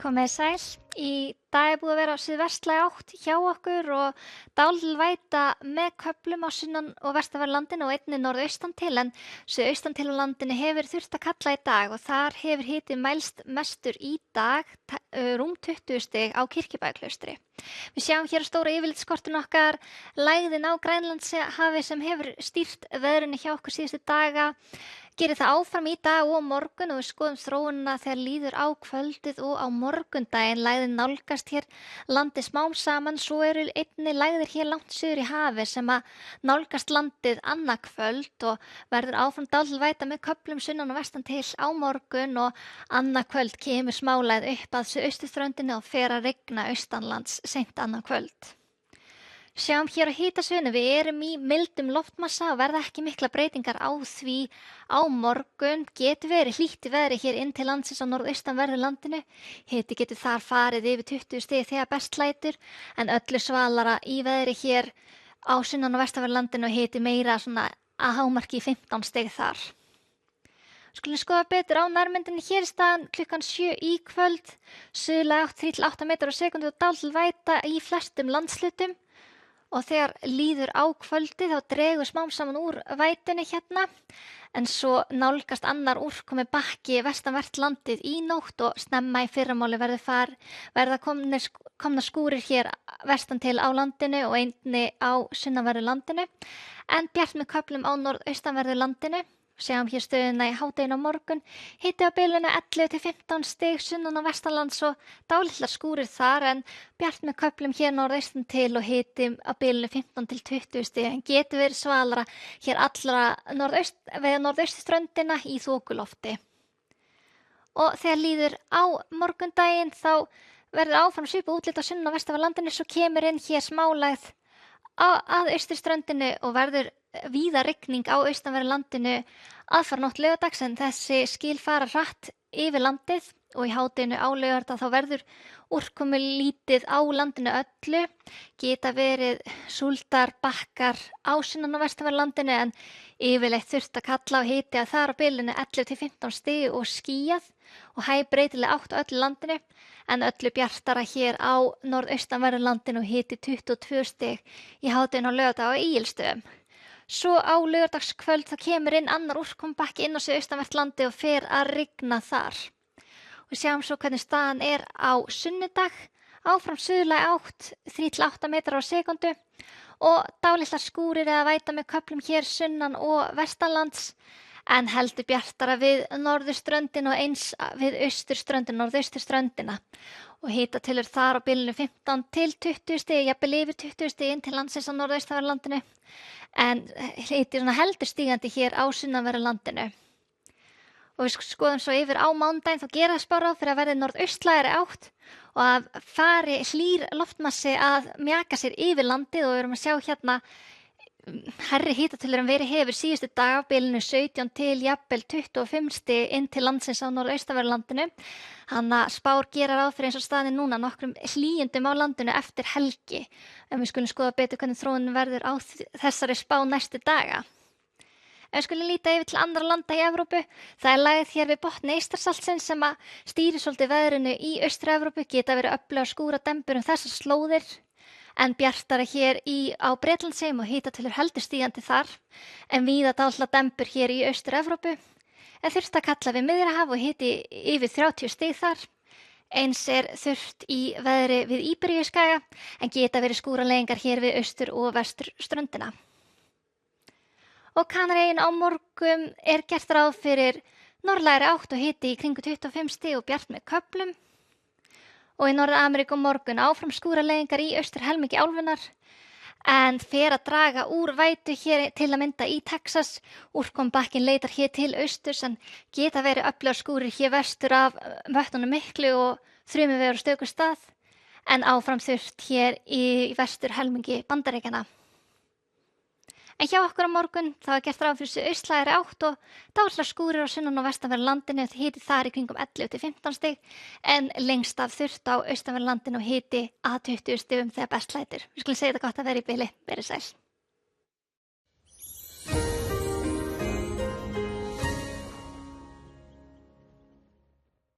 Komið sæl. Í dag búið að vera á suðvestlæg átt hjá okkur og dálítil væta með köflum á sunnan og vestanverðu landinu og einnig norðaustan til, en suðaustan til á landinu hefur þurft að kalla í dag og þar hefur hiti mælst mestur í dag, rúm 20 stig á Kirkjubæjarklaustri. Við sjáum hér á stóra yfirlitskortinu okkar lægðin á Grænlandshafi sem hefur stýrt veðrinu hjá okkur síðustu daga. Gerir það áfram í dag og morgun og við skoðum þróunina þegar líður á kvöldið og á morgundaginn. Lægðin nálgast hér landið smám saman, svo eru einnig lægðir hér langt suður í hafi sem að nálgast landið annað kvöld og verður áfram dálítil væta með köflum sunnan og vestan til á morgun og annað kvöld kemur smálægð upp að suðausturströndinni og fer að rigna austanlands seint annað kvöld. Sjáum hér á hitasviðinu, við erum í mildum loftmassa og verða ekki mikla breytingar á því á morgun. Getur verið hlýtt í veðri hér inn til landsins á norðaustanverðu landinu. Hiti getur þar farið yfir 20 stig þegar best lætur, en öllu svalara í veðri hér á sunnan og vestanverðu landinu og hiti meira svona að hámarki 15 stig þar. Skulum skoða betur á nærmyndinni hér í staðan klukkan 7 í kvöld. Suðlæg átt 3-8 metrar á sekúndu og dálítil væta í flestum landslutum. Og þegar líður á kvöldi þá dregur smám saman úr vætunni hérna, en svo nálgast annar úrkomi bakki vestanvert landið í nótt og snemma í fyrramáli verða komnar skúrir hér vestan til á landinu og einnig á sunnanverðu landinu, en bjart með köflum á norðaustanverðu landinu. Sjáum hér stöðuna í hádeginu á morgun, hiti á bilinu 11-15 stig sunnan og vestanlands og dálitlar skúrir þar, en bjart með köflum hér norðaustan til og hiti á bilinu 15-20 stig, en getur verið svalara hér allra við norðausturströndina í þokulofti. Og þegar líður á morgundaginn þá verður áfram svipað útlit á sunnan og vestanverðu landinu, svo kemur inn hér smálægð að austurströndinni og verður víða rigning á austanverðu landinu aðfarnótt laugardags, en þessi skil fara hratt yfir landið og í hádeginu á laugardag þá verður úrkomu lítið á landinu öllu. Geta verið súldar bakkar á sunnan og vestanverðu landinu, en yfirleitt þurft að kalla á hiti að þar á bilinu 11-15 stig og skýjað og hægbreytileg átt á öllu landinu, en öllu bjartara hér á norðaustanverðu landinu og hiti 22 stig í hádeginu á laugardag á Egilsstöðum. Svo á laugardagskvöld þá kemur inn annar úrkomubakki inn á suðaustanvert landi og fer að rigna þar. Og sjáum svo hvernig staðan er á sunnudag. Áfram suðlæg átt 3-8 metrar á sekúndu og dálitlar skúrir eða væta með köflum hér sunnan og vestanlands, en heldur bjartara við norðurströndin og eins við austurströndin, norðausturströndina. Og hitatölur þar á bilinu 15-20 stig, jafnvel yfir 20 stig inn til landsins á norðaustanverðu landinu, en hiti heldur stígandi hér á sunnanverðu landinu. Og við skoðum svo yfir á mánudaginn, þá gera spár ráð fyrir að verði norðaustlægari átt og að fari hlýr loftmassi að mjaka sér yfir landið, og við erum að sjá hérna herri hitatölur en verið hefur síðustu dag á bilinu 17 til jafnvel 25 stig inn til landsins á norðaustanverðu landinu. Þannig að spár gera ráð fyrir eins og staðin núna nokkrum hlýjundum á landinu eftir helgi, en við skulum skoða betur hvernig þróunin verður á þessari spá næstu daga. En við skulum líta yfir til andra landa í Evrópu. Það er lægð hér við botni Eystrasaltsins sem að stýrir svolítið veðrinu í Austur-Evrópu, geta verið öflugar skúradembur þessar slóðir, en bjartara hér á Bretlandseyjum og hitatölur heldur stígandi þar, en víða dálitlar dembur hér í Austur-Evrópu. En þurft að kalla við Miðjarðarhaf og hiti yfir 30 stig þar. Eins er þurft í veðri við Íberíuskaga, en geta verið skúraleiðingar hér við austur- og vesturströndina. Og Kanaríeyjum á morgun er gert ráð fyrir norðlægri átt og hiti í kringu 25 stig og bjart með köflum. Og í Norður-Ameríku morgun áfram skúraleiðingar í austurhelmingi álfunnar, en fer að draga úr vætu hér til að mynda í Texas. Úrkomubakkin leitar hér til austurs, en geta verið öflugar skúrir hér vestur af vötnunum miklu og þrumuveður á stöku stað, en áfram þurft hér í vesturhelmingi Bandaríkjanna. En hjá okkur á morgun þá er gert ráð fyrir suðaustlægari átt og dálitlar skúrir á sunnan og vestanverðu landinu, hiti þar í kringum 11-15 stig, en lengst af þurft á austanverðu landinu og hiti að 20 stigum þegar best lætur. Við skulum segja þetta gott að vera í bili, verið sæl.